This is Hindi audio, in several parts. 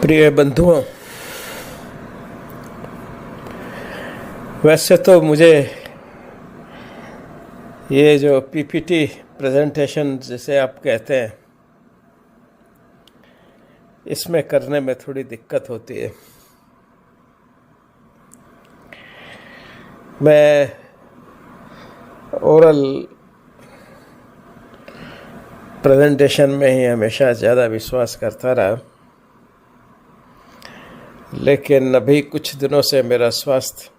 प्रिय बंधुओं, वैसे तो मुझे ये जो पीपीटी प्रेजेंटेशन जिसे आप कहते हैं, इसमें करने में थोड़ी दिक्कत होती है। मैं ओरल प्रेजेंटेशन में ही हमेशा ज़्यादा विश्वास करता रहा, लेकिन अभी कुछ दिनों से मेरा स्वास्थ्य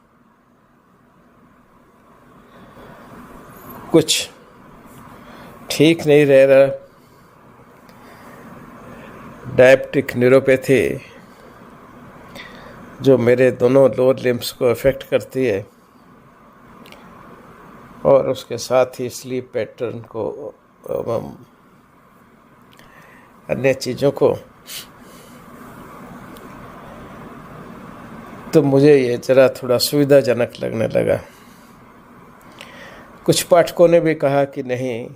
कुछ ठीक नहीं रह रहा। डायबिटिक न्यूरोपैथी जो मेरे दोनों लोअर लिम्स को अफेक्ट करती है और उसके साथ ही स्लीप पैटर्न को, अन्य चीज़ों को, तो मुझे ये ज़रा थोड़ा सुविधाजनक लगने लगा। कुछ पाठकों ने भी कहा कि नहीं,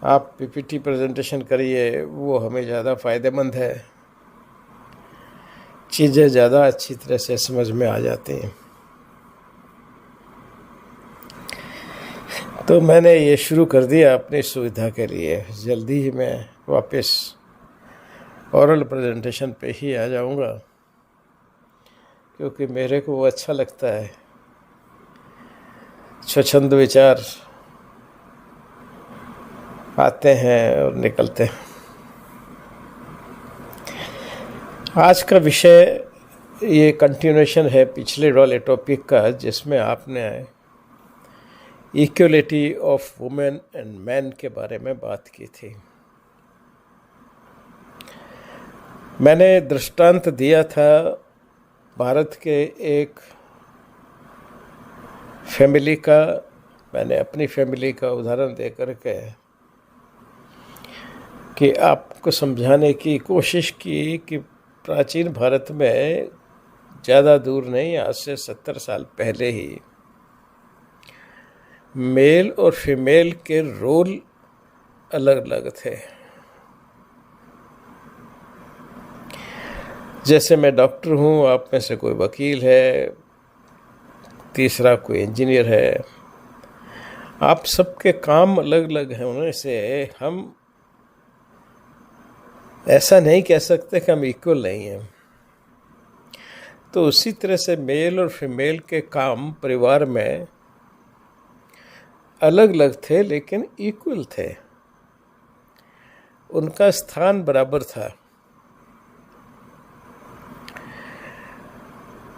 आप पीपीटी प्रेजेंटेशन करिए, वो हमें ज़्यादा फ़ायदेमंद है, चीज़ें ज़्यादा अच्छी तरह से समझ में आ जाती हैं। तो मैंने ये शुरू कर दिया अपनी सुविधा के लिए। जल्दी ही मैं वापस ओरल प्रेजेंटेशन पे ही आ जाऊंगा, क्योंकि मेरे को वो अच्छा लगता है। स्वच्छंद विचार आते हैं और निकलते हैं। आज का विषय ये कंटिन्यूएशन है पिछले वाले टॉपिक का, जिसमें आपने equality of women and man के बारे में बात की थी। मैंने दृष्टांत दिया था भारत के एक फैमिली का। मैंने अपनी फैमिली का उदाहरण दे करके कि आपको समझाने की कोशिश की कि प्राचीन भारत में ज़्यादा दूर नहीं, आज से 70 साल पहले ही मेल और फीमेल के रोल अलग अलग थे। जैसे मैं डॉक्टर हूँ, आप में से कोई वकील है, तीसरा कोई इंजीनियर है। आप सबके काम अलग अलग होने से हम ऐसा नहीं कह सकते कि हम इक्वल नहीं हैं। तो उसी तरह से मेल और फीमेल के काम परिवार में अलग अलग थे, लेकिन इक्वल थे। उनका स्थान बराबर था।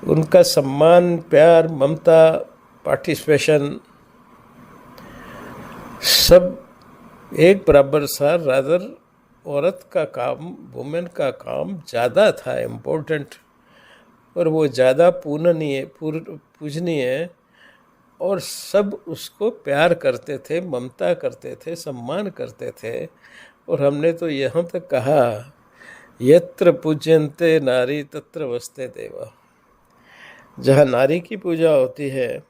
उनका सम्मान, प्यार, ममता, पार्टिसिपेशन सब एक बराबर था। रादर औरत का काम, वुमेन का काम ज़्यादा था इम्पोर्टेंट, और वो ज़्यादा पूजनीय, और सब उसको प्यार करते थे, ममता करते थे, सम्मान करते थे। और हमने तो यहाँ तक कहा, यत्र पूज्यन्ते नारी तत्र वसते देवा। जहाँ नारी की पूजा होती है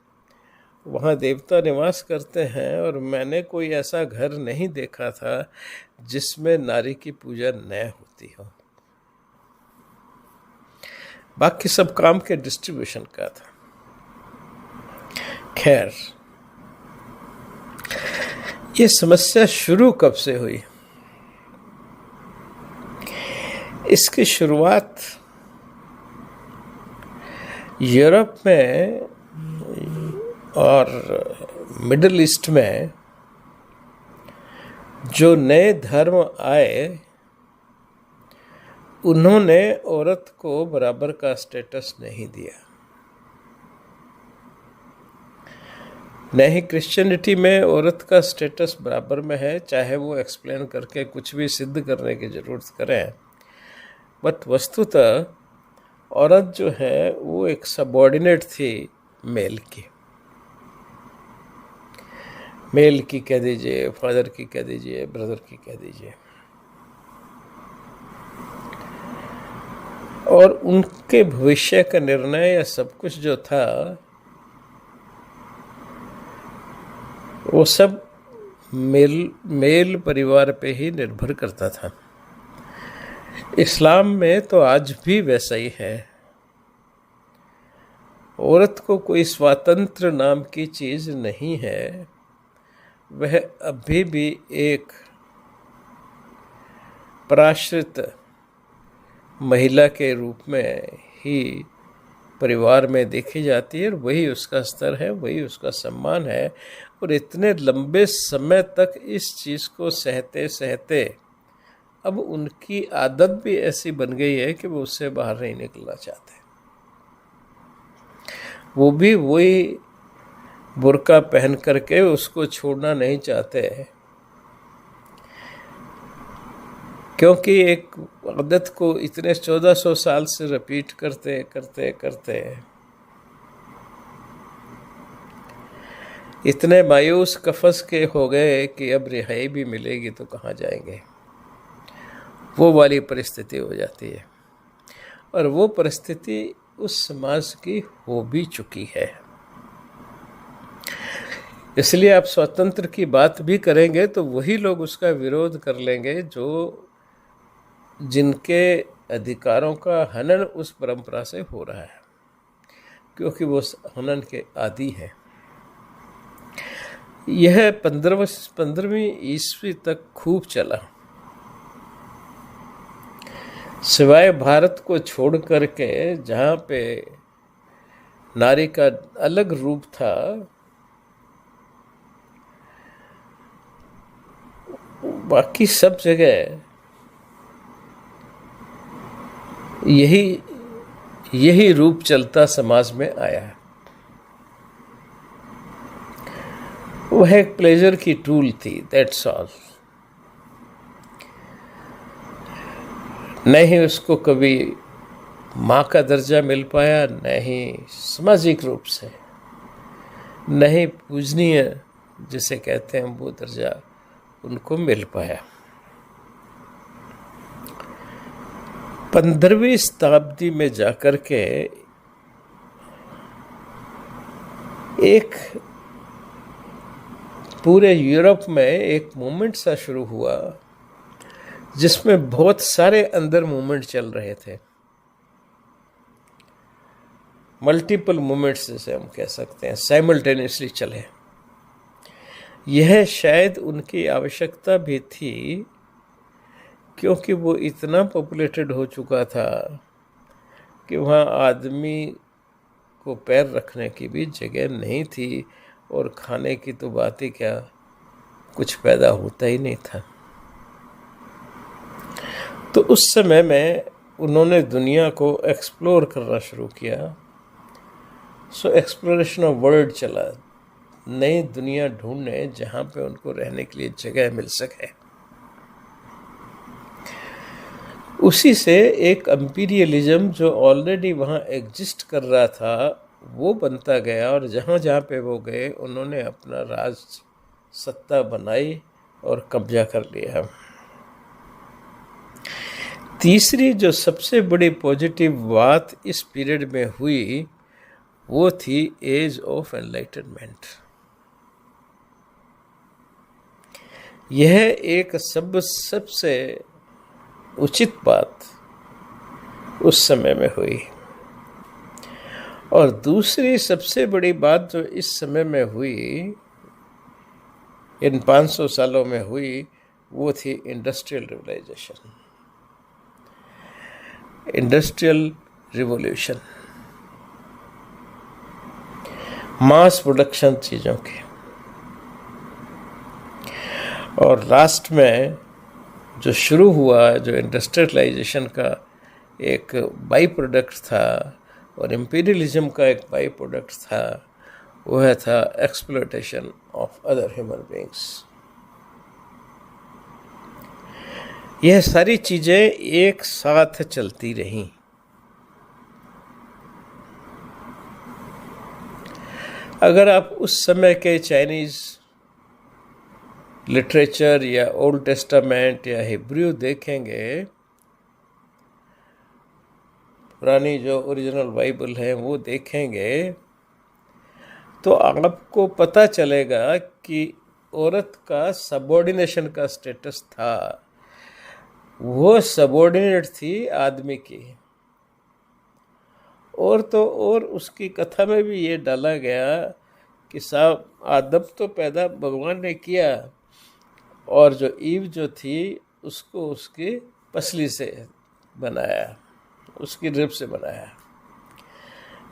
वहाँ देवता निवास करते हैं। और मैंने कोई ऐसा घर नहीं देखा था जिसमें नारी की पूजा न होती हो। बाकी सब काम के डिस्ट्रीब्यूशन का था। खैर, ये समस्या शुरू कब से हुई? इसकी शुरुआत यूरोप में और मिडिल ईस्ट में जो नए धर्म आए, उन्होंने औरत को बराबर का स्टेटस नहीं दिया। न ही क्रिश्चियनिटी में औरत का स्टेटस बराबर में है, चाहे वो एक्सप्लेन करके कुछ भी सिद्ध करने की ज़रूरत करें। बट वस्तुतः औरत जो है वो एक सबऑर्डिनेट थी मेल की। मेल की कह दीजिए, फादर की कह दीजिए, ब्रदर की कह दीजिए। और उनके भविष्य का निर्णय या सब कुछ जो था, वो सब मेल परिवार पे ही निर्भर करता था। इस्लाम में तो आज भी वैसा ही है। औरत को कोई स्वातंत्र नाम की चीज़ नहीं है, वह अभी भी एक पराश्रित महिला के रूप में ही परिवार में देखी जाती है, और वही उसका स्तर है, वही उसका सम्मान है। और इतने लंबे समय तक इस चीज़ को सहते सहते अब उनकी आदत भी ऐसी बन गई है कि वो उससे बाहर नहीं निकलना चाहते। वो भी वही बुर्का पहन करके उसको छोड़ना नहीं चाहते, क्योंकि एक आदत को इतने 1400 साल से रिपीट करते करते करते इतने मायूस कफस के हो गए कि अब रिहाई भी मिलेगी तो कहाँ जाएंगे, वो वाली परिस्थिति हो जाती है। और वो परिस्थिति उस समाज की हो भी चुकी है। इसलिए आप स्वतंत्र की बात भी करेंगे तो वही लोग उसका विरोध कर लेंगे जो जिनके अधिकारों का हनन उस परंपरा से हो रहा है, क्योंकि वो हनन के आदी हैं। यह 15वीं ईस्वी तक खूब चला, सिवाय भारत को छोड़ करके जहाँ पे नारी का अलग रूप था, बाकी सब जगह यही रूप चलता समाज में आया है। वह एक प्लेजर की टूल थी, दैट्स ऑल। न ही उसको कभी माँ का दर्जा मिल पाया, न ही सामाजिक रूप से, न ही पूजनीय जिसे कहते हैं वो दर्जा उनको मिल पाया। 15वीं शताब्दी में जाकर के एक पूरे यूरोप में एक मूवमेंट सा शुरू हुआ, जिसमें बहुत सारे अंदर मूवमेंट चल रहे थे, मल्टीपल मूवमेंट्स जैसे हम कह सकते हैं, साइमल्टेनियसली चले। यह शायद उनकी आवश्यकता भी थी, क्योंकि वो इतना पॉपुलेटेड हो चुका था कि वहाँ आदमी को पैर रखने की भी जगह नहीं थी, और खाने की तो बात ही क्या, कुछ पैदा होता ही नहीं था। तो उस समय में उन्होंने दुनिया को एक्सप्लोर करना शुरू किया। सो एक्सप्लोरेशन ऑफ वर्ल्ड चला, नई दुनिया ढूंढने जहाँ पे उनको रहने के लिए जगह मिल सके। उसी से एक एम्पीरियलिज्म जो ऑलरेडी वहाँ एग्जिस्ट कर रहा था वो बनता गया, और जहाँ जहाँ पे वो गए उन्होंने अपना राज सत्ता बनाई और कब्जा कर लिया। तीसरी जो सबसे बड़ी पॉजिटिव बात इस पीरियड में हुई वो थी एज ऑफ एनलाइटनमेंट। यह एक सबसे उचित बात उस समय में हुई। और दूसरी सबसे बड़ी बात जो इस समय में हुई, इन 500 सालों में हुई, वो थी industrial revolization, industrial revolution, mass production चीज़ों के। और लास्ट में जो शुरू हुआ, जो इंडस्ट्रियलाइजेशन का एक बाई प्रोडक्ट था और इंपीरियलिज्म का एक बाई प्रोडक्ट था, वह था exploitation of other human beings. यह सारी चीज़ें एक साथ चलती रहीं। अगर आप उस समय के चाइनीज़ लिटरेचर या ओल्ड टेस्टामेंट या हिब्रू देखेंगे, पुरानी जो ओरिजिनल बाइबल है वो देखेंगे, तो आपको पता चलेगा कि औरत का सबऑर्डिनेशन का स्टेटस था। वो सबॉर्डिनेट थी आदमी की। और तो और उसकी कथा में भी ये डाला गया कि साहब आदम तो पैदा भगवान ने किया, और जो ईव जो थी उसको उसकी पसली से बनाया, उसकी रिब से बनाया।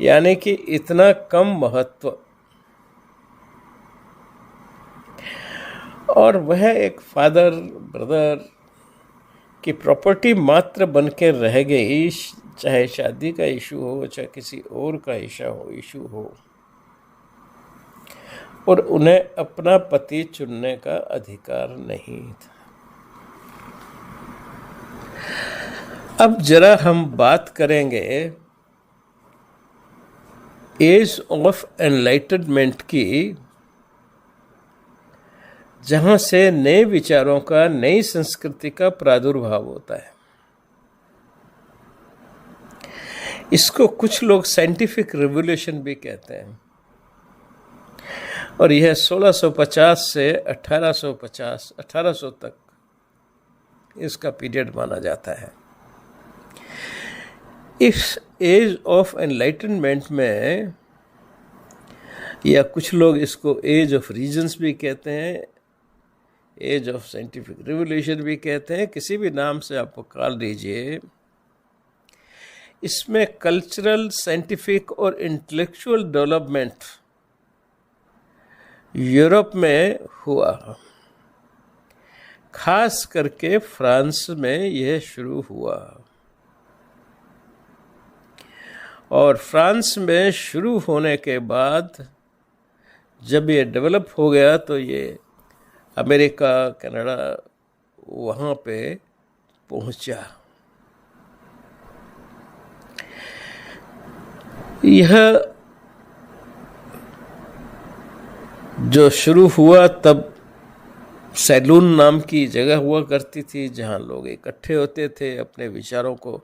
यानी कि इतना कम महत्व। और वह एक फादर ब्रदर की प्रॉपर्टी मात्र बन के रह गई, चाहे शादी का इशू हो, चाहे किसी और का इशू हो, और उन्हें अपना पति चुनने का अधिकार नहीं था। अब जरा हम बात करेंगे एज ऑफ एनलाइटनमेंट की, जहां से नए विचारों का, नई संस्कृति का प्रादुर्भाव होता है। इसको कुछ लोग साइंटिफिक रिवोल्यूशन भी कहते हैं, और यह 1650 से 1850 तक इसका पीरियड माना जाता है। इस एज ऑफ एनलाइटनमेंट में, या कुछ लोग इसको एज ऑफ रीजन्स भी कहते हैं, एज ऑफ साइंटिफिक रिवोल्यूशन भी कहते हैं, किसी भी नाम से आप पुकार लीजिए, इसमें कल्चरल, साइंटिफिक और इंटेलेक्चुअल डेवलपमेंट यूरोप में हुआ। खास करके फ्रांस में यह शुरू हुआ, और फ्रांस में शुरू होने के बाद जब ये डेवलप हो गया तो ये अमेरिका, कनाडा वहाँ पे पहुँचा। यह जो शुरू हुआ तब सैलून नाम की जगह हुआ करती थी, जहाँ लोग इकट्ठे होते थे, अपने विचारों को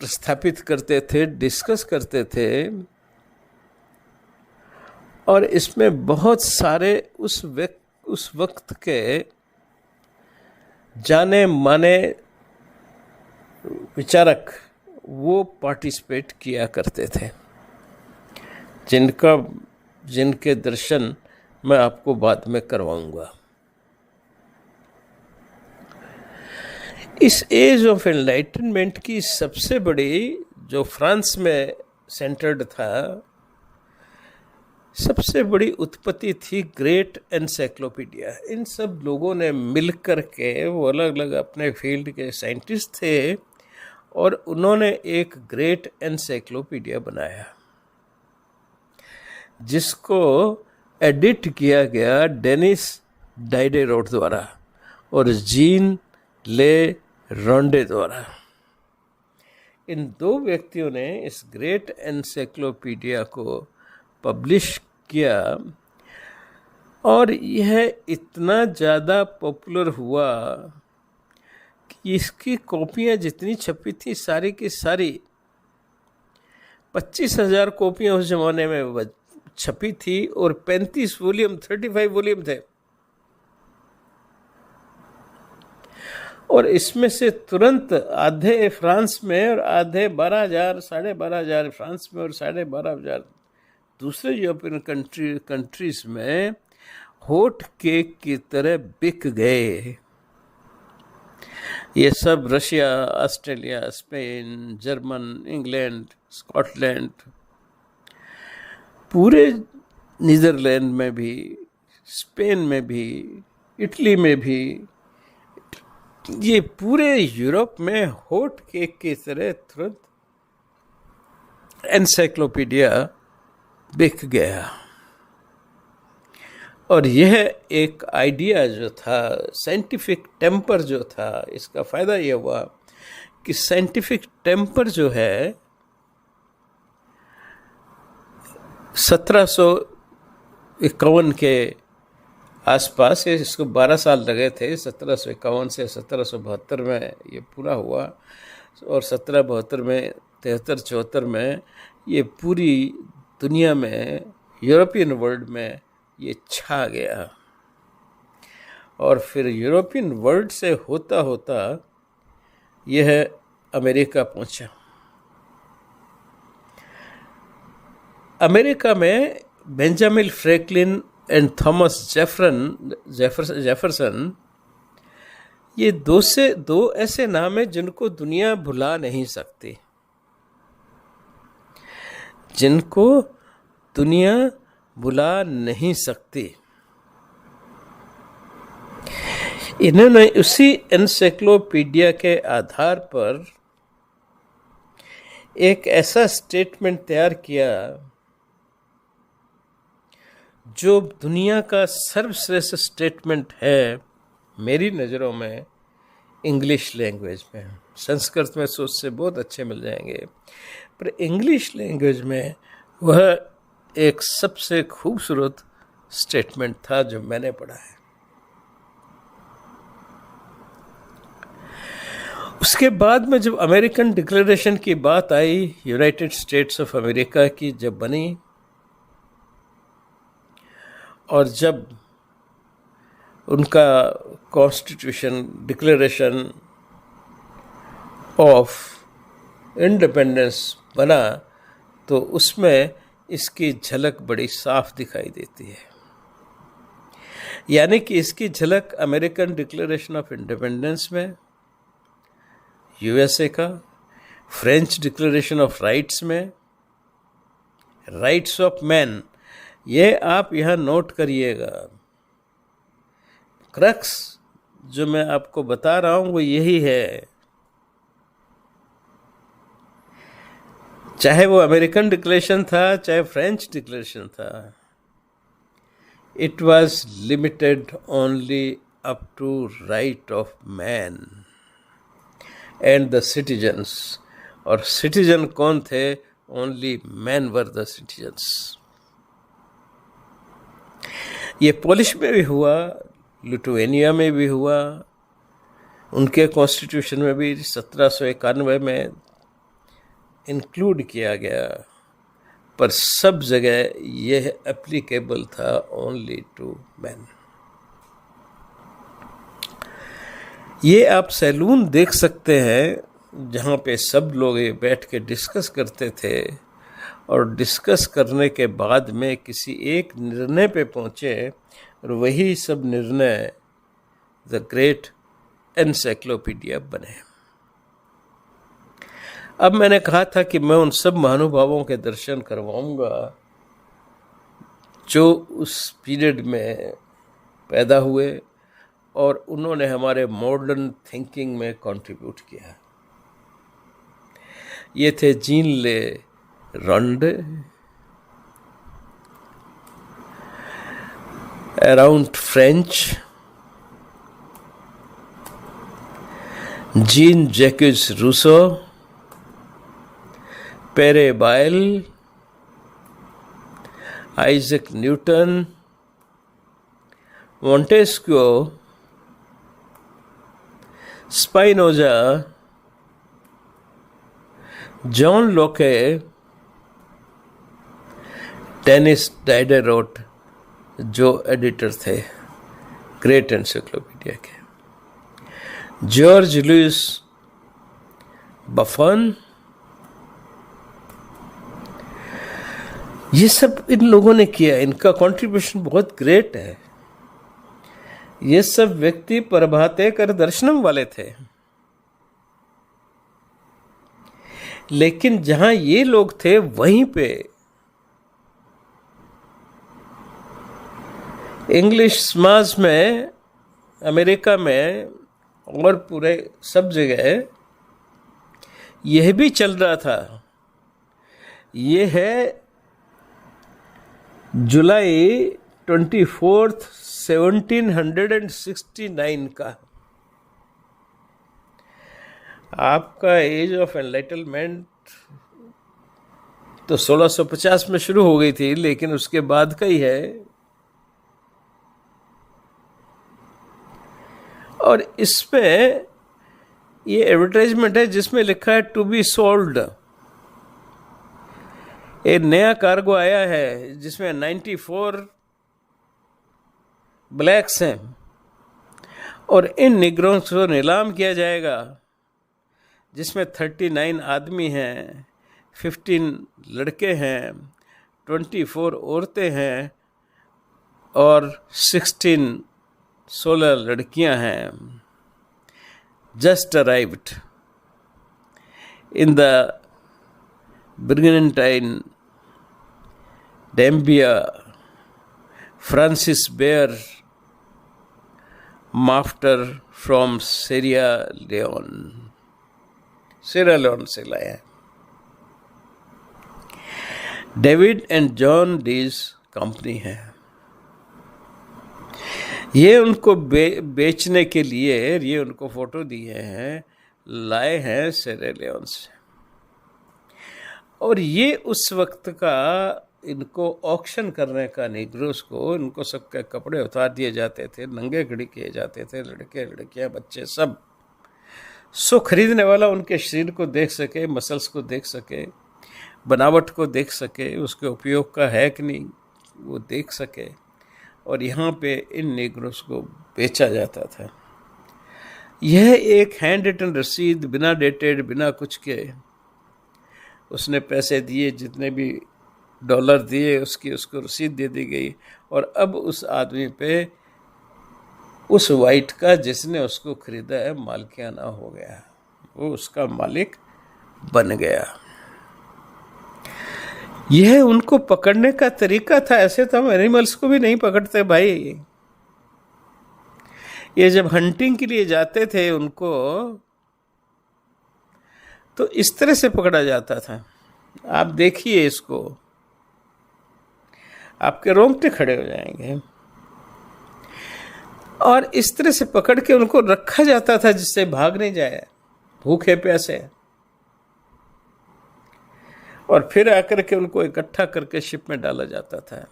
प्रस्थापित करते थे, डिस्कस करते थे, और इसमें बहुत सारे उस वक्त के जाने माने विचारक वो पार्टिसिपेट किया करते थे, जिनके दर्शन मैं आपको बाद में करवाऊंगा। इस एज ऑफ एनलाइटनमेंट की सबसे बड़ी, जो फ्रांस में सेंटर्ड था, सबसे बड़ी उत्पत्ति थी ग्रेट एनसाइक्लोपीडिया। इन सब लोगों ने मिलकर के, वो अलग अलग अपने फील्ड के साइंटिस्ट थे, और उन्होंने एक ग्रेट एनसाइक्लोपीडिया बनाया, जिसको एडिट किया गया डेनिस डाइडेरोट द्वारा और जीन ले रोंडे द्वारा। इन दो व्यक्तियों ने इस ग्रेट एनसाइक्लोपीडिया को पब्लिश किया, और यह इतना ज़्यादा पॉपुलर हुआ कि इसकी कॉपियाँ जितनी छपी थी सारी की सारी 25,000 कॉपियाँ उस ज़माने में छपी थी, और 35 वॉल्यूम थे। और इसमें से तुरंत आधे फ्रांस में, और आधे 12,000, 12,500 फ्रांस में, और 12,500 दूसरे यूरोपियन कंट्रीज में हॉट केक की तरह बिक गए। ये सब Russia, Australia, Spain, German, England, Scotland, पूरे नीदरलैंड में भी, स्पेन में भी, इटली में भी, ये पूरे यूरोप में हॉट केक की तरह तुरंत एनसाइक्लोपीडिया बिक गया। और यह एक आइडिया जो था, साइंटिफिक टेम्पर जो था, इसका फ़ायदा यह हुआ कि साइंटिफिक टेम्पर जो है 1751 के आसपास, इसको 12 साल लगे थे, 1751 से 1772 में ये पूरा हुआ, और 1772 में 73-74 में ये पूरी दुनिया में, यूरोपियन वर्ल्ड में ये छा गया। और फिर यूरोपियन वर्ल्ड से होता होता यह अमेरिका पहुंचा। अमेरिका में Benjamin Franklin and Thomas Jefferson, ये दो ऐसे नाम हैं जिनको दुनिया भुला नहीं सकती, जिनको दुनिया भुला नहीं सकती। इन्होंने उसी एनसाइक्लोपीडिया के आधार पर एक ऐसा स्टेटमेंट तैयार किया जो दुनिया का सर्वश्रेष्ठ स्टेटमेंट है मेरी नज़रों में इंग्लिश लैंग्वेज में। संस्कृत में सोच से बहुत अच्छे मिल जाएंगे, पर इंग्लिश लैंग्वेज में वह एक सबसे खूबसूरत स्टेटमेंट था जो मैंने पढ़ा है। उसके बाद में जब अमेरिकन डिक्लेरेशन की बात आई, यूनाइटेड स्टेट्स ऑफ अमेरिका की जब बनी, और जब उनका कॉन्स्टिट्यूशन डिक्लेरेशन ऑफ इंडिपेंडेंस बना, तो उसमें इसकी झलक बड़ी साफ दिखाई देती है। यानी कि इसकी झलक अमेरिकन डिक्लेरेशन ऑफ इंडिपेंडेंस में, यूएसए का फ्रेंच डिक्लेरेशन ऑफ राइट्स में, राइट्स ऑफ मैन, ये आप यहाँ नोट करिएगा। क्रक्स जो मैं आपको बता रहा हूँ वो यही है, चाहे वो अमेरिकन डिक्लेरेशन था, चाहे फ्रेंच डिक्लेरेशन था, it was limited only up to right of man and the citizens. और सिटीजन कौन थे? Only man were the citizens. ये पोलिश में भी हुआ, लिथुआनिया में भी हुआ, उनके कॉन्स्टिट्यूशन में भी 1791 में इंक्लूड किया गया, पर सब जगह यह एप्लीकेबल था ओनली टू मैन। ये आप सैलून देख सकते हैं जहाँ पे सब लोग बैठ के डिस्कस करते थे, और डिस्कस करने के बाद में किसी एक निर्णय पे पहुँचे, और वही सब निर्णय द ग्रेट एनसाइक्लोपीडिया बने। अब मैंने कहा था कि मैं उन सब महानुभावों के दर्शन करवाऊंगा जो उस पीरियड में पैदा हुए और उन्होंने हमारे मॉडर्न थिंकिंग में कंट्रीब्यूट किया। ये थे जीन ले रॉन्डे, अराउंड फ्रेंच, जीन जैक्यूज रूसो, पेरे बायल, आइजैक न्यूटन, मोंटेस्क्यू, स्पाइनोजा, जॉन लोके, डेनिस डाइडेरोट जो एडिटर थे ग्रेट एनसाइक्लोपीडिया के, जॉर्ज लुइस बफन, ये सब इन लोगों ने किया। इनका कंट्रीब्यूशन बहुत ग्रेट है। ये सब व्यक्ति प्रभाते कर दर्शनम वाले थे, लेकिन जहां ये लोग थे वहीं पे इंग्लिश समाज में, अमेरिका में और पूरे सब जगह यह भी चल रहा था। ये है जुलाई 24, 1769 का। आपका एज ऑफ एनलाइटनमेंट तो 1650 में शुरू हो गई थी, लेकिन उसके बाद का ही है। और इसमें ये एडवर्टाइजमेंट है जिसमें लिखा है टू बी सोल्ड। एक नया कार्गो आया है जिसमें 94 ब्लैक्स हैं और इन निग्रोस को नीलाम किया जाएगा जिसमें 39 आदमी हैं, 15 लड़के हैं, 24 औरतें हैं और 16 लड़कियां हैं, just arrived in the Brigantine Dambia Francis Bear Mafter from Sierra Leone से लाया है। David and John Dee's company है। ये उनको बेचने के लिए, ये उनको फोटो दिए हैं, लाए हैं सेरा लियोन से। और ये उस वक्त का इनको ऑक्शन करने का, निग्रोस को, इनको सबके कपड़े उतार दिए जाते थे, नंगे खड़ी किए जाते थे, लड़के लड़कियां बच्चे सब। सो खरीदने वाला उनके शरीर को देख सके, मसल्स को देख सके, बनावट को देख सके, उसके उपयोग का है कि नहीं वो देख सके। और यहाँ पे इन निग्रोस को बेचा जाता था। यह एक हैंड रिटन रसीद, बिना डेटेड, बिना कुछ के, उसने पैसे दिए, जितने भी डॉलर दिए उसकी उसको रसीद दे दी गई। और अब उस आदमी पे, उस वाइट का जिसने उसको खरीदा है, मालिकाना हो गया, वो उसका मालिक बन गया। यह उनको पकड़ने का तरीका था। ऐसे तो हम एनिमल्स को भी नहीं पकड़ते भाई। ये जब हंटिंग के लिए जाते थे उनको, तो इस तरह से पकड़ा जाता था। आप देखिए इसको, आपके रोंगटे खड़े हो जाएंगे। और इस तरह से पकड़ के उनको रखा जाता था जिससे भाग नहीं जाए, भूखे प्यासे। और फिर आकर के उनको इकट्ठा करके शिप में डाला जाता था।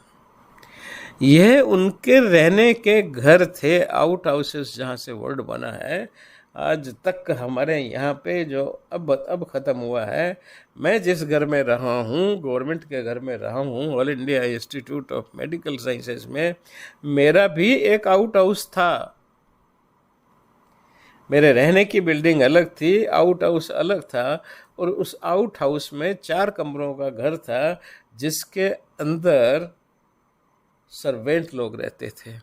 यह उनके रहने के घर थे, आउट हाउसेस, जहाँ से वर्ड बना है। आज तक हमारे यहाँ पे जो अब ख़त्म हुआ है। मैं जिस घर में रहा हूँ, गवर्नमेंट के घर में रहा हूँ, all India institute of medical sciences में, मेरा भी एक आउट हाउस था। मेरे रहने की बिल्डिंग अलग थी, आउट हाउस अलग था। और उस आउट हाउस में 4 कमरों का घर था, जिसके अंदर सर्वेंट लोग रहते थे।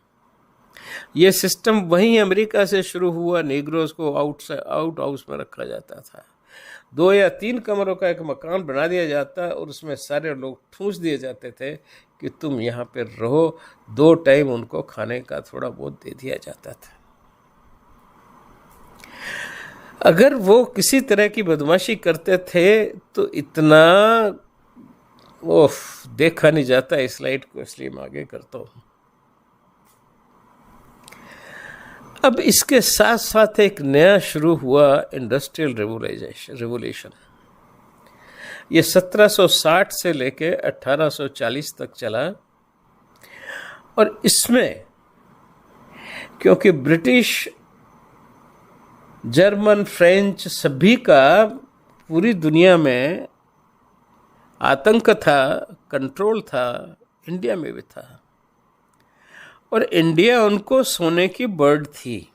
ये सिस्टम वहीं अमेरिका से शुरू हुआ। निग्रोस को आउट हाउस में रखा जाता था। 2 या 3 कमरों का एक मकान बना दिया जाता और उसमें सारे लोग ठूंस दिए जाते थे कि तुम यहाँ पे रहो। 2 टाइम उनको खाने का थोड़ा बहुत दे दिया जाता था। अगर वो किसी तरह की बदमाशी करते थे तो इतना देखा नहीं जाता इस स्लाइड को, इसलिए मैं आगे करता हूँ। अब इसके साथ साथ एक नया शुरू हुआ इंडस्ट्रियल रेवोल्यूशन। ये 1760 से लेके 1840 तक चला। और इसमें क्योंकि ब्रिटिश, जर्मन, फ्रेंच सभी का पूरी दुनिया में आतंक था, कंट्रोल था, इंडिया में भी था। और इंडिया उनको सोने की बर्ड थी,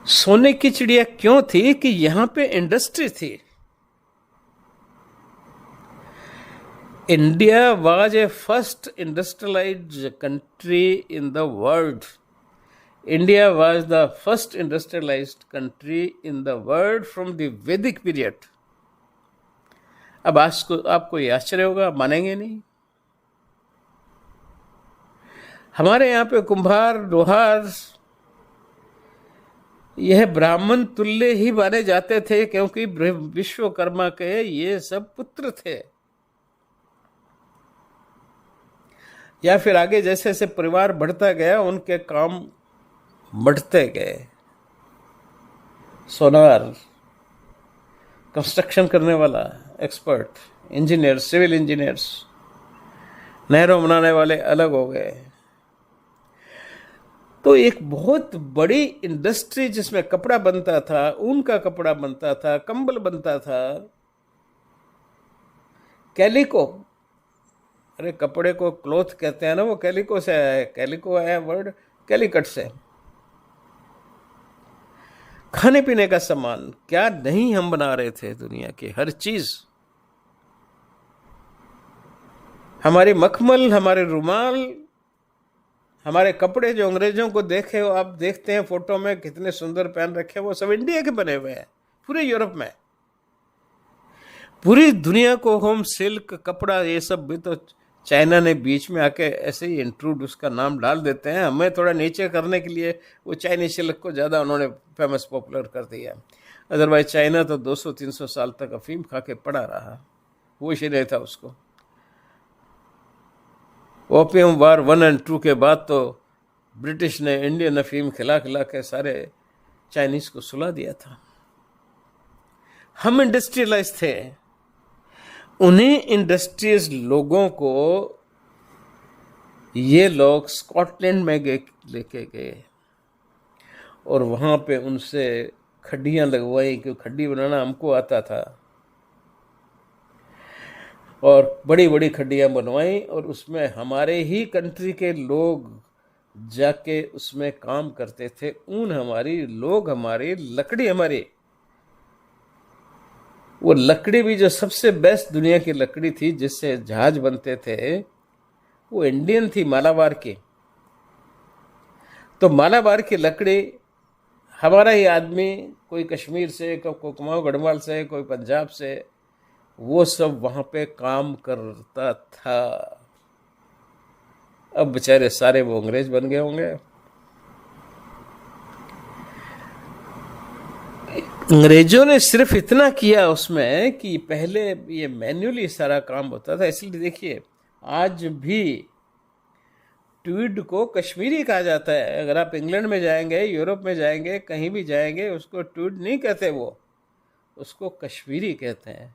सोने की चिड़िया क्यों थी? कि यहां पे इंडस्ट्री थी। India was a first industrialized country in the world. India was the first industrialized country in the world from the Vedic period. अब आपको ये आश्चर्य होगा, आप मानेंगे नहीं। हमारे यहाँ पे कुम्हार, लोहार, यह ब्राह्मण तुल्य ही माने जाते थे, क्योंकि विश्वकर्मा के ये सब पुत्र थे। या फिर आगे जैसे जैसे परिवार बढ़ता गया, उनके काम बढ़ते गए। सोनार, कंस्ट्रक्शन करने वाला एक्सपर्ट, इंजीनियर, सिविल इंजीनियर्स, नहरों बनाने वाले अलग हो गए। तो एक बहुत बड़ी इंडस्ट्री जिसमें कपड़ा बनता था, ऊन का कपड़ा बनता था, कंबल बनता था, कैलिको, अरे कपड़े को क्लोथ कहते हैं ना, वो कैलिको से आया है। कैलिको आया वर्ड कैलिकट से। खाने पीने का सामान क्या नहीं हम बना रहे थे, दुनिया की हर चीज, हमारी मखमल, हमारे रुमाल, हमारे कपड़े जो अंग्रेजों को देखे हो आप, देखते हैं फोटो में कितने सुंदर पहन रखे, वो सब इंडिया के बने हुए हैं। पूरे यूरोप में, पूरी दुनिया को हम सिल्क कपड़ा ये सब भी तो चाइना ने बीच में आके ऐसे ही इंट्रूड उसका नाम डाल देते हैं, हमें थोड़ा नीचे करने के लिए वो चाइनीज सिल्क को ज़्यादा उन्होंने फेमस पॉपुलर कर दिया। अदरवाइज चाइना तो 200-300 साल तक अफीम खा के पड़ा रहा, वो ही नहीं था उसको। ओपियम वार 1 और 2 के बाद तो ब्रिटिश ने इंडियन अफीम खिला खिला के सारे चाइनीज को सुला दिया था। हम इंडस्ट्रियलाइज थे, उन्हीं इंडस्ट्रियस लोगों को ये लोग स्कॉटलैंड में लेके गए और वहाँ पे उनसे खड्डियाँ लगवाई, क्योंकि खड्डी बनाना हमको आता था, और बड़ी बड़ी खड्डियाँ बनवाई, और उसमें हमारे ही कंट्री के लोग जाके उसमें काम करते थे। ऊन हमारी, लोग हमारी, लकड़ी हमारी। वो लकड़ी भी जो सबसे बेस्ट दुनिया की लकड़ी थी जिससे जहाज बनते थे, वो इंडियन थी, मालाबार की। तो मालाबार की लकड़ी हमारा ही आदमी, कोई कश्मीर से, कोई कुमाऊं गढ़वाल से, कोई पंजाब से, वो सब वहां पे काम करता था। अब बेचारे सारे वो अंग्रेज बन गए होंगे। अंग्रेजों ने सिर्फ इतना किया उसमें कि पहले ये मैन्युअली सारा काम होता था। इसलिए देखिए आज भी ट्वीड को कश्मीरी कहा जाता है। अगर आप इंग्लैंड में जाएंगे, यूरोप में जाएंगे, कहीं भी जाएंगे, उसको ट्वीड नहीं कहते, वो उसको कश्मीरी कहते हैं।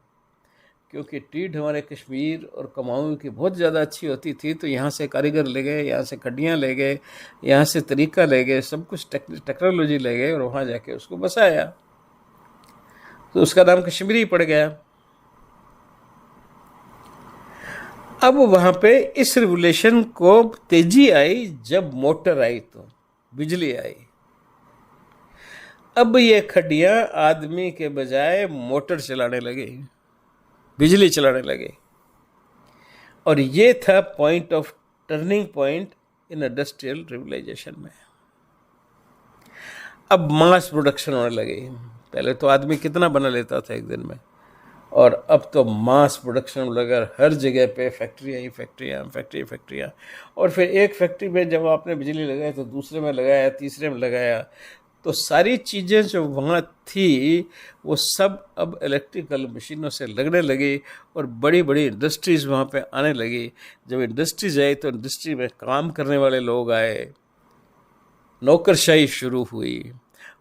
क्योंकि ट्वीड हमारे कश्मीर और कुमाऊं की बहुत ज़्यादा अच्छी होती थी, तो यहाँ से कारीगर ले गए, यहाँ से खड्डियाँ ले गए, यहाँ से तरीका ले गए, सब कुछ टेक्नोलॉजी ले गए और वहाँ जाके उसको बसाया, तो उसका नाम कश्मीरी पड़ गया। अब वहाँ पे इस रिवोल्यूशन को तेजी आई जब मोटर आई, तो बिजली आई। अब ये खड्डियाँ आदमी के बजाय मोटर चलाने लगे, बिजली चलाने लगे, और ये था point of turning point in industrial revolution में। अब मास प्रोडक्शन होने लगी। पहले तो आदमी कितना बना लेता था एक दिन में, और अब तो मास प्रोडक्शन लगा, हर जगह पे फैक्ट्रियाँ। और फिर एक फैक्ट्री में जब आपने बिजली लगाई तो दूसरे में लगाया, तीसरे में लगाया, तो सारी चीज़ें जो वहाँ थी वो सब अब इलेक्ट्रिकल मशीनों से लगने लगी और बड़ी बड़ी इंडस्ट्रीज़ वहाँ पे आने लगी। जब इंडस्ट्रीज आई तो इंडस्ट्री में काम करने वाले लोग आए, नौकरशाही शुरू हुई,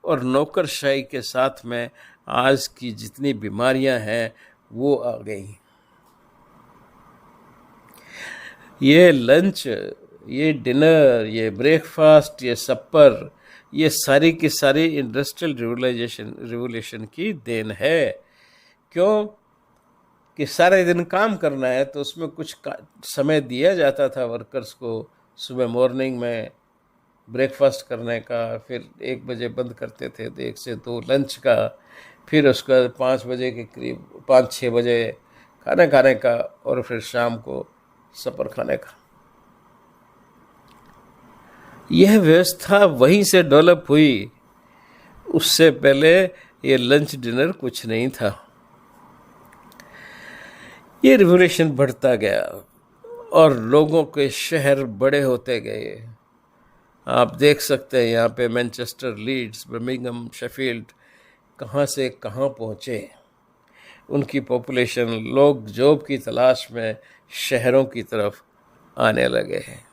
और नौकरशाही के साथ में आज की जितनी बीमारियां हैं वो आ गई। ये लंच, ये डिनर, ये ब्रेकफास्ट, ये सपर, ये सारी की सारी इंडस्ट्रियल रिवोल्यूशन की देन है। क्यों कि सारे दिन काम करना है, तो उसमें कुछ समय दिया जाता था वर्कर्स को। सुबह मॉर्निंग में ब्रेकफास्ट करने का, फिर 1 बजे बंद करते थे, तो 1 से 2 लंच का, फिर उसका 5 बजे के करीब 5-6 बजे खाना खाने का, और फिर शाम को सपर खाने का। यह व्यवस्था वहीं से डेवलप हुई। उससे पहले ये लंच डिनर कुछ नहीं था। ये रिवोल्यूशन बढ़ता गया और लोगों के शहर बड़े होते गए। आप देख सकते हैं यहाँ पे मैनचेस्टर, लीड्स, बर्मिंघम, शेफील्ड कहाँ से कहाँ पहुँचे। उनकी पॉपुलेशन, लोग जॉब की तलाश में शहरों की तरफ आने लगे हैं।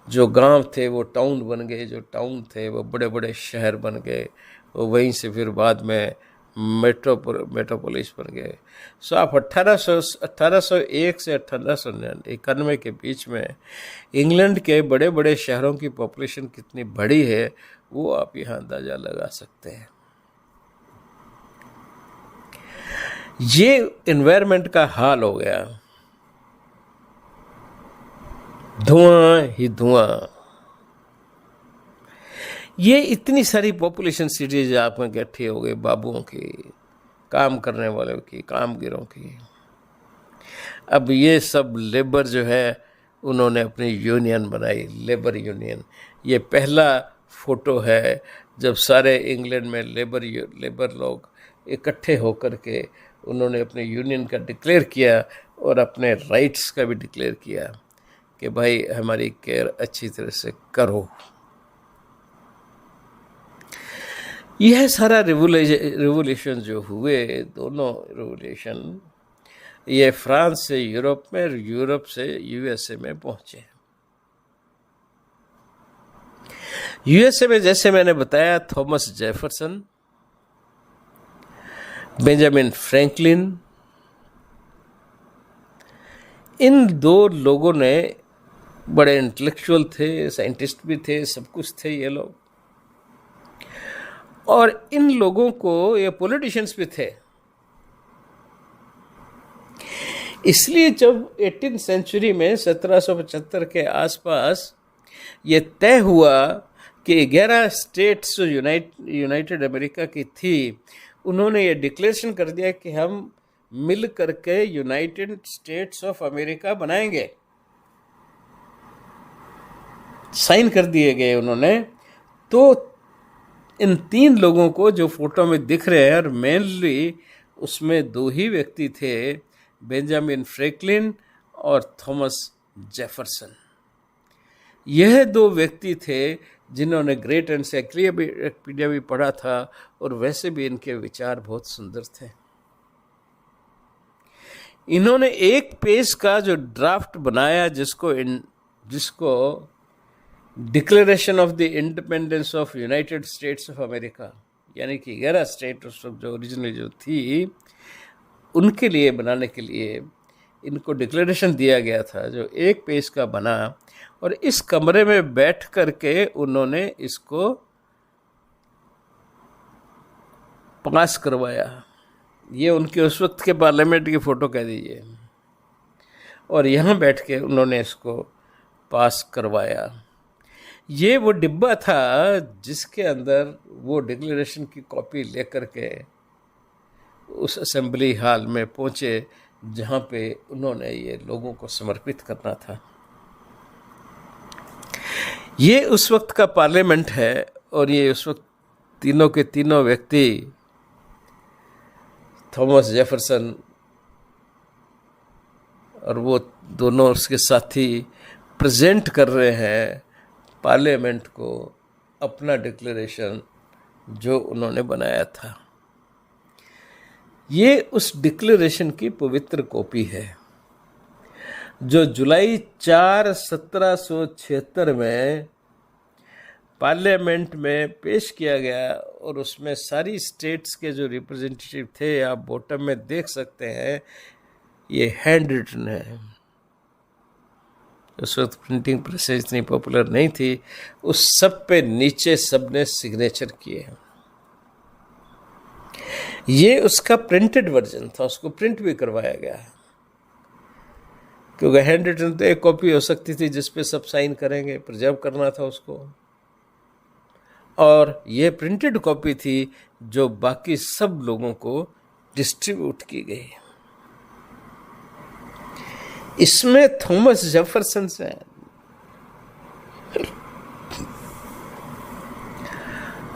जो गांव थे वो टाउन बन गए, जो टाउन थे वो बड़े बड़े शहर बन गए, वो वहीं से फिर बाद में मेट्रोपोलिस बन गए। सो आप 1801 से 1891 के बीच में इंग्लैंड के बड़े बड़े शहरों की पॉपुलेशन कितनी बड़ी है वो आप यहाँ अंदाज़ा लगा सकते हैं। ये एनवायरनमेंट का हाल हो गया, धुआं ही धुआं। ये इतनी सारी पॉपुलेशन सिटीज आप में इकट्ठी हो गई, बाबुओं की, काम करने वालों की, कामगिरों की। अब ये सब लेबर जो है उन्होंने अपनी यूनियन बनाई, लेबर यूनियन। ये पहला फोटो है जब सारे इंग्लैंड में लेबर लोग इकट्ठे होकर के उन्होंने अपने यूनियन का डिक्लेयर किया और अपने राइट्स का भी डिक्लेयर किया कि भाई हमारी केयर अच्छी तरह से करो। यह सारा रिवोल्यूशन जो हुए, दोनों रिवोल्यूशन, ये फ्रांस से यूरोप में और यूरोप से यूएसए में पहुंचे। यूएसए में जैसे मैंने बताया, थॉमस जेफरसन, बेंजामिन फ्रैंकलिन, इन दो लोगों ने, बड़े इंटेलेक्चुअल थे, साइंटिस्ट भी थे, सब कुछ थे ये लोग, और इन लोगों को, ये पॉलिटिशियंस भी थे। इसलिए जब 18वीं सेंचुरी में 1775 के आसपास ये तय हुआ कि 11 स्टेट्स जो यूनाइटेड अमेरिका की थी, उन्होंने ये डिक्लेरेशन कर दिया कि हम मिल करके यूनाइटेड स्टेट्स ऑफ अमेरिका बनाएंगे। साइन कर दिए गए उन्होंने। तो इन 3 लोगों को जो फोटो में दिख रहे हैं, और मेनली उसमें 2 ही व्यक्ति थे, बेंजामिन फ्रैंकलिन और थॉमस जेफरसन। यह 2 व्यक्ति थे जिन्होंने ग्रेट एनसाइक्लोपीडिया भी पढ़ा था, और वैसे भी इनके विचार बहुत सुंदर थे। इन्होंने 1 पेज का जो ड्राफ्ट बनाया, जिसको declaration of the independence of United states of America, यानी कि 11 स्टेट जो ओरिजिनली जो थी, उनके लिए बनाने के लिए इनको डिक्लेरेशन दिया गया था, जो 1 पेज का बना। और इस कमरे में बैठ करके उन्होंने इसको पास करवाया। ये उनके उस वक्त के पार्लियामेंट की फ़ोटो कह दीजिए, और यहाँ बैठ के उन्होंने इसको पास करवाया। ये वो डिब्बा था जिसके अंदर वो डिक्लेरेशन की कॉपी लेकर के उस असेंबली हॉल में पहुँचे, जहाँ पे उन्होंने ये लोगों को समर्पित करना था। ये उस वक्त का पार्लियामेंट है, और ये उस वक्त तीनों के तीनों व्यक्ति, थॉमस जेफरसन और वो दोनों उसके साथी, प्रेजेंट कर रहे हैं पार्लियामेंट को अपना डिक्लेरेशन जो उन्होंने बनाया था। ये उस डिक्लेरेशन की पवित्र कॉपी है, जो जुलाई 4, 1776 में पार्लियामेंट में पेश किया गया, और उसमें सारी स्टेट्स के जो रिप्रेजेंटेटिव थे, आप बॉटम में देख सकते हैं, ये हैंड रिटन है। उस वक्त प्रिंटिंग प्रेस इतनी पॉपुलर नहीं थी, उस सब पे नीचे सबने सिग्नेचर किए। ये उसका प्रिंटेड वर्जन था, उसको प्रिंट भी करवाया गया, क्योंकि हैंड रिटन तो एक कॉपी हो सकती थी जिस पे सब साइन करेंगे, प्रिजर्व करना था उसको, और ये प्रिंटेड कॉपी थी जो बाकी सब लोगों को डिस्ट्रीब्यूट की गई। इसमें थॉमस जेफरसन से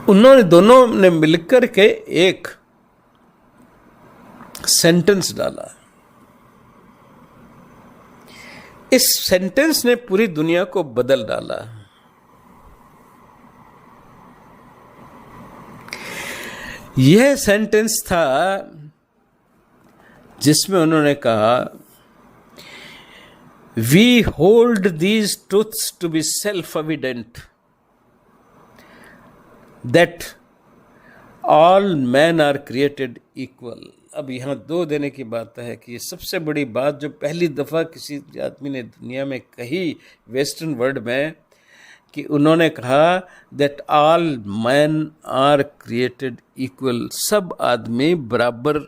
उन्होंने दोनों ने मिलकर के एक सेंटेंस डाला। इस सेंटेंस ने पूरी दुनिया को बदल डाला। यह सेंटेंस था जिसमें उन्होंने कहा, We hold these truths to be self-evident, that all men are created equal. अब यहाँ 2 देने की बात है कि सबसे बड़ी बात जो पहली दफ़ा किसी आदमी ने दुनिया में कही, वेस्टर्न वर्ल्ड में, कि उन्होंने कहा that all men are created equal, सब आदमी बराबर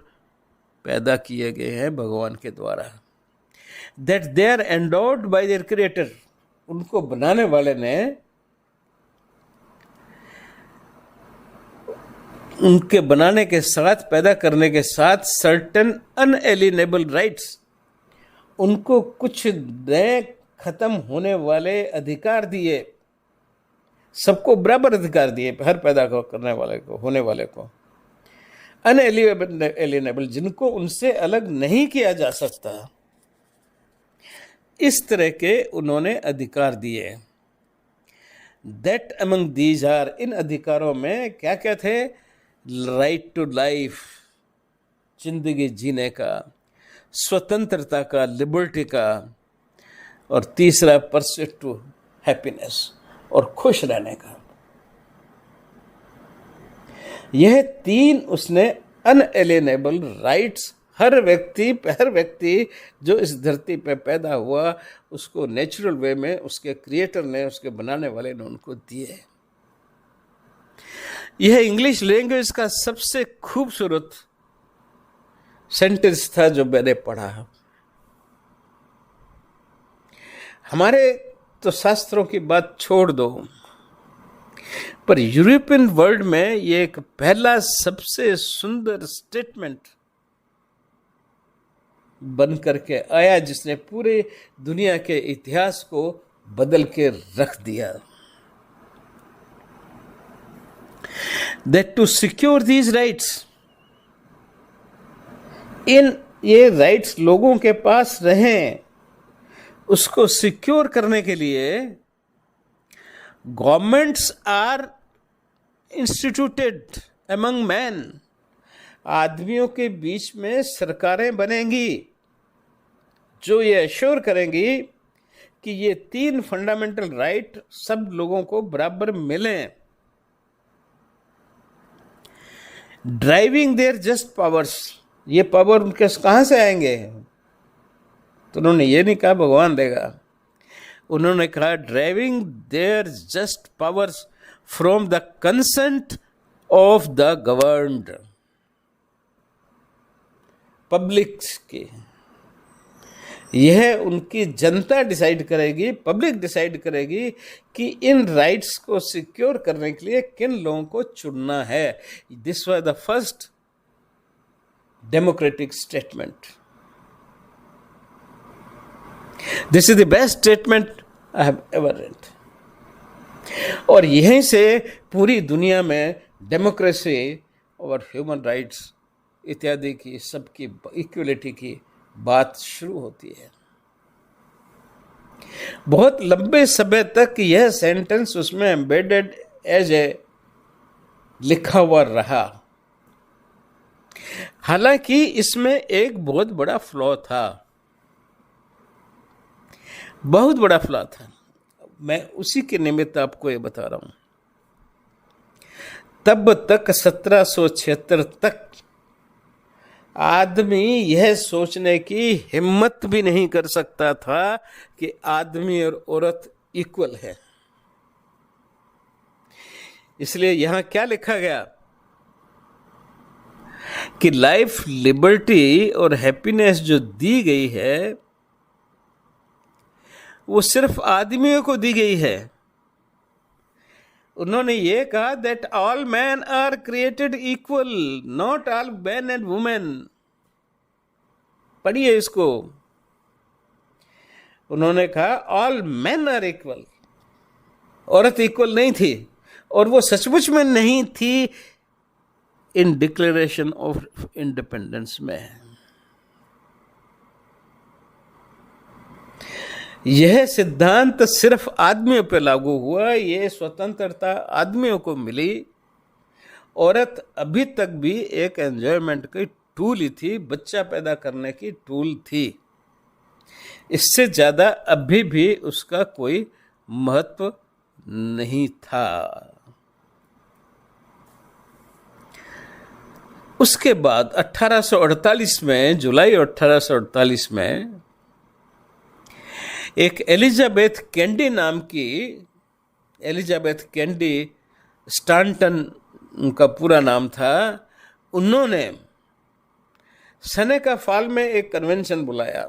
पैदा किए गए हैं भगवान के द्वारा। That they are endowed by their creator, उनको बनाने वाले ने उनके बनाने के साथ, पैदा करने के साथ सर्टेन अनएलिनेबल राइट्स, उनको कुछ नए खत्म होने वाले अधिकार दिए, सबको बराबर अधिकार दिए, हर पैदा करने वाले को, होने वाले को, अनएलिनेबल, जिनको उनसे अलग नहीं किया जा सकता, इस तरह के उन्होंने अधिकार दिए। दैट अमंग दीज आर, इन अधिकारों में क्या क्या थे? राइट टू लाइफ, जिंदगी जीने का, स्वतंत्रता का, लिबर्टी का, और तीसरा परस्यूट टू हैप्पीनेस, और खुश रहने का। यह तीन उसने अनएलिनेबल राइट्स हर व्यक्ति जो इस धरती पे पैदा हुआ उसको नेचुरल वे में उसके क्रिएटर ने, उसके बनाने वाले ने उनको दिए। यह इंग्लिश लैंग्वेज का सबसे खूबसूरत सेंटेंस था जो मैंने पढ़ा। हमारे तो शास्त्रों की बात छोड़ दो, पर यूरोपियन वर्ल्ड में ये एक पहला सबसे सुंदर स्टेटमेंट बन करके आया जिसने पूरे दुनिया के इतिहास को बदल के रख दिया। That to secure these rights, इन ये राइट्स लोगों के पास रहें, उसको सिक्योर करने के लिए governments are instituted among man, आदमियों के बीच में सरकारें बनेंगी जो ये एश्योर करेंगी कि ये तीन फंडामेंटल राइट सब लोगों को बराबर मिलें। ड्राइविंग देयर जस्ट पावर्स, ये पावर उनके कहाँ से आएंगे? तो उन्होंने ये नहीं कहा भगवान देगा, उन्होंने कहा driving their just powers from the consent of the governed, public की। यह उनकी जनता डिसाइड करेगी, पब्लिक डिसाइड करेगी कि इन राइट्स को सिक्योर करने के लिए किन लोगों को चुनना है। This was the first democratic statement. This is the best statement I have ever read. और यहीं से पूरी दुनिया में डेमोक्रेसी और ह्यूमन राइट्स इत्यादि की, सबकी इक्वलिटी की बात शुरू होती है। बहुत लंबे समय तक यह सेंटेंस उसमें एम्बेडेड एज ए लिखा हुआ रहा। हालांकि इसमें एक बहुत बड़ा फ्लॉ था, बहुत बड़ा फ्लॉ था। मैं उसी के निमित्त आपको ये बता रहा हूं। तब तक 1776 तक आदमी यह सोचने की हिम्मत भी नहीं कर सकता था कि आदमी और औरत इक्वल है। इसलिए यहां क्या लिखा गया कि लाइफ, लिबर्टी और हैप्पीनेस जो दी गई है वो सिर्फ आदमियों को दी गई है। उन्होंने ये कहा that all man are created equal, not all man and women. पढ़िए इसको। उन्होंने कहा ऑल मैन आर इक्वल, औरत इक्वल नहीं थी, और वो सचमुच में नहीं थी इन डिक्लेरेशन ऑफ इंडिपेंडेंस में। यह सिद्धांत सिर्फ आदमियों पे लागू हुआ, ये स्वतंत्रता आदमियों को मिली। औरत अभी तक भी एक एंजॉयमेंट की टूल ही थी, बच्चा पैदा करने की टूल थी। इससे ज्यादा अभी भी उसका कोई महत्व नहीं था। उसके बाद 1848 में, जुलाई 1848 में एक एलिजाबेथ कैंडी नाम की, एलिजाबेथ कैंडी स्टांटन उनका पूरा नाम था, उन्होंने सेनेका फॉल में एक कन्वेंशन बुलाया।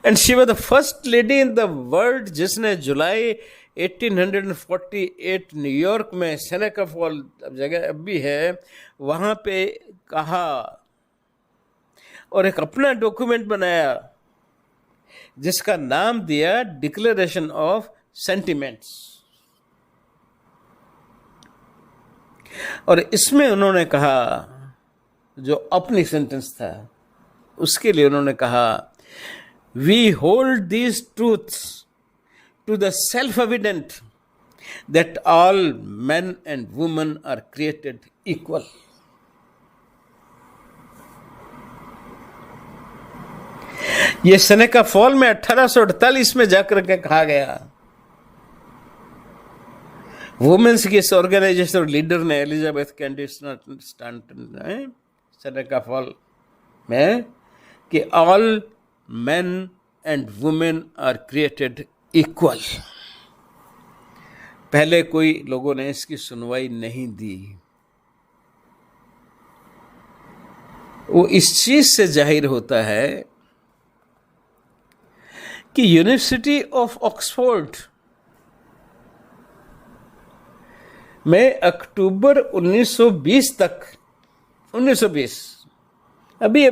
And she was the first lady in the world जिसने जुलाई 1848 न्यूयॉर्क में सेनेका फॉल जगह अब भी है, वहाँ पे कहा और एक अपना डॉक्यूमेंट बनाया जिसका नाम दिया डिक्लेरेशन ऑफ सेंटिमेंट्स। और इसमें उन्होंने कहा, जो अपनी सेंटेंस था उसके लिए उन्होंने कहा, we hold these truths to the self-evident that all men and women are created equal. ये सेनेका फॉल में 1848 में जाकर के कहा गया। वुमेन्स की इस ऑर्गेनाइजेशन और लीडर ने एलिजाबेथ कैंडी स्टांटन ने सेनेका फॉल में कि all men and women are created equal. पहले कोई लोगों ने इसकी सुनवाई नहीं दी। वो इस चीज से जाहिर होता है कि यूनिवर्सिटी ऑफ ऑक्सफोर्ड में अक्टूबर 1920 तक, 1920 अभी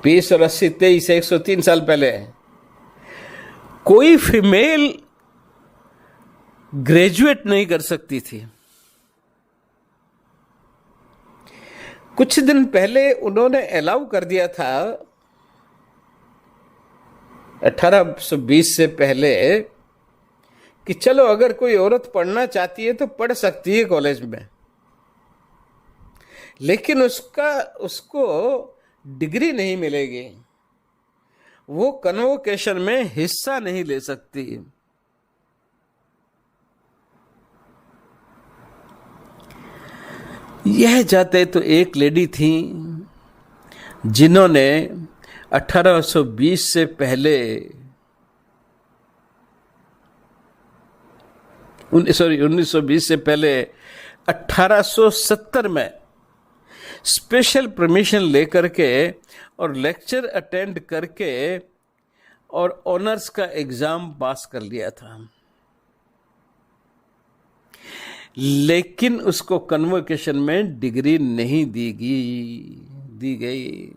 20 और 80, 23, 103 साल पहले कोई फीमेल ग्रेजुएट नहीं कर सकती थी। कुछ दिन पहले उन्होंने अलाउ कर दिया था, 1820 से पहले, कि चलो अगर कोई औरत पढ़ना चाहती है तो पढ़ सकती है कॉलेज में, लेकिन उसको डिग्री नहीं मिलेगी, वो कन्वोकेशन में हिस्सा नहीं ले सकती। यह जाते तो एक लेडी थी जिन्होंने 1820 से पहले 1920 से पहले 1870 में स्पेशल परमिशन लेकर के और लेक्चर अटेंड करके और ऑनर्स का एग्जाम पास कर लिया था, लेकिन उसको कन्वोकेशन में डिग्री नहीं दी गई।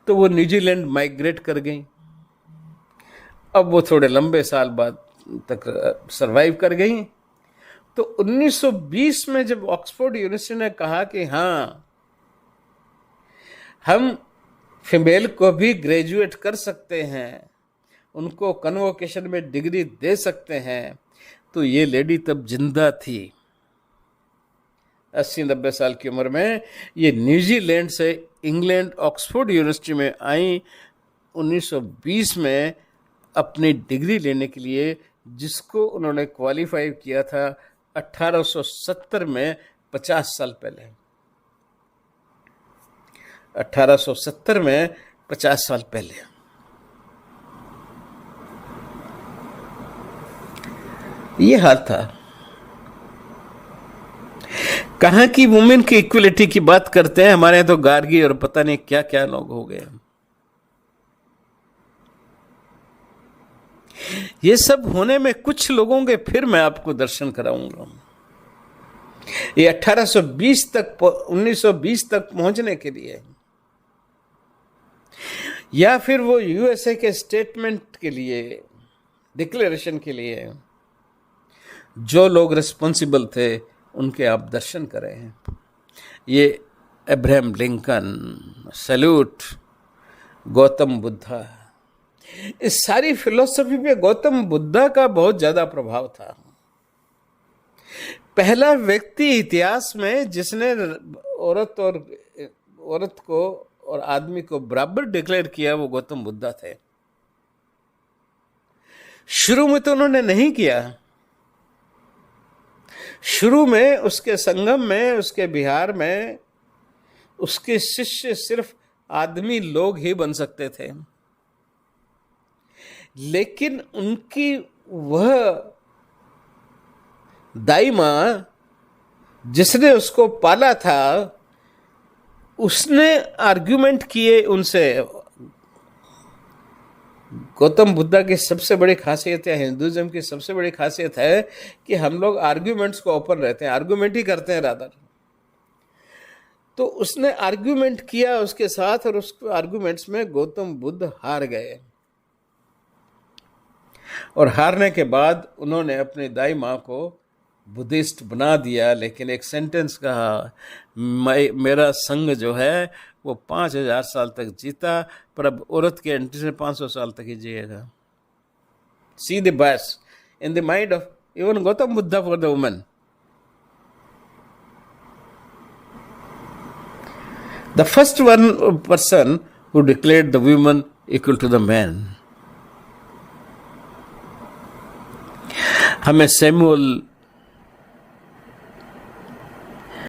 तो वो न्यूजीलैंड माइग्रेट कर गई। अब वो थोड़े लंबे साल बाद तक सरवाइव कर गई। तो 1920 में जब ऑक्सफोर्ड यूनिवर्सिटी ने कहा कि हाँ, हम फीमेल को भी ग्रेजुएट कर सकते हैं, उनको कन्वोकेशन में डिग्री दे सकते हैं, तो ये लेडी तब जिंदा थी, 80-90 साल की उम्र में। ये न्यूजीलैंड से इंग्लैंड ऑक्सफोर्ड यूनिवर्सिटी में आई 1920 में अपनी डिग्री लेने के लिए, जिसको उन्होंने क्वालिफाई किया था 1870 में, 50 साल पहले। 1870 में 50 साल पहले। ये हाल था। कहाँ की वुमेन की इक्वलिटी की बात करते हैं, हमारे यहाँ तो गार्गी और पता नहीं क्या क्या लोग हो गए। ये सब होने में कुछ लोगों के फिर मैं आपको दर्शन कराऊंगा। ये 1820 तक 1920 तक पहुंचने के लिए, या फिर वो यूएसए के स्टेटमेंट के लिए, डिक्लेरेशन के लिए जो लोग रिस्पॉन्सिबल थे उनके आप दर्शन करें हैं। ये Abraham Lincoln, salute, Gautam Buddha, इस सारी फिलॉसफी पे गौतम बुद्धा का बहुत ज्यादा प्रभाव था। पहला व्यक्ति इतिहास में जिसने औरत को और आदमी को बराबर डिक्लेयर किया, वो गौतम बुद्धा थे। शुरू में तो उन्होंने नहीं किया। शुरू में उसके संगम में, उसके बिहार में, उसके शिष्य सिर्फ आदमी लोग ही बन सकते थे, लेकिन उनकी वह दाई मां जिसने उसको पाला था, उसने आर्ग्यूमेंट किए उनसे। गौतम बुद्धा की सबसे बड़ी खासियत या हिंदुइज्म की सबसे बड़ी खासियत है कि हम लोग आर्ग्यूमेंट्स को ओपन रहते हैं, आर्ग्यूमेंट ही करते हैं रादर। तो उसने आर्ग्यूमेंट किया उसके साथ, और उस आर्ग्यूमेंट्स में गौतम बुद्ध हार गए। और हारने के बाद उन्होंने अपनी दाई माँ को बुद्धिस्ट बना दिया, लेकिन एक सेंटेंस कहा, मेरा संग जो है वो 5000 साल तक जीता, पर अब औरत के एंट्री से 500 साल तक ही जिएगा। See the bias in the mind of even Gautam Buddha for the woman. The first one person who declared the woman equal to the man. हमें सैमुअल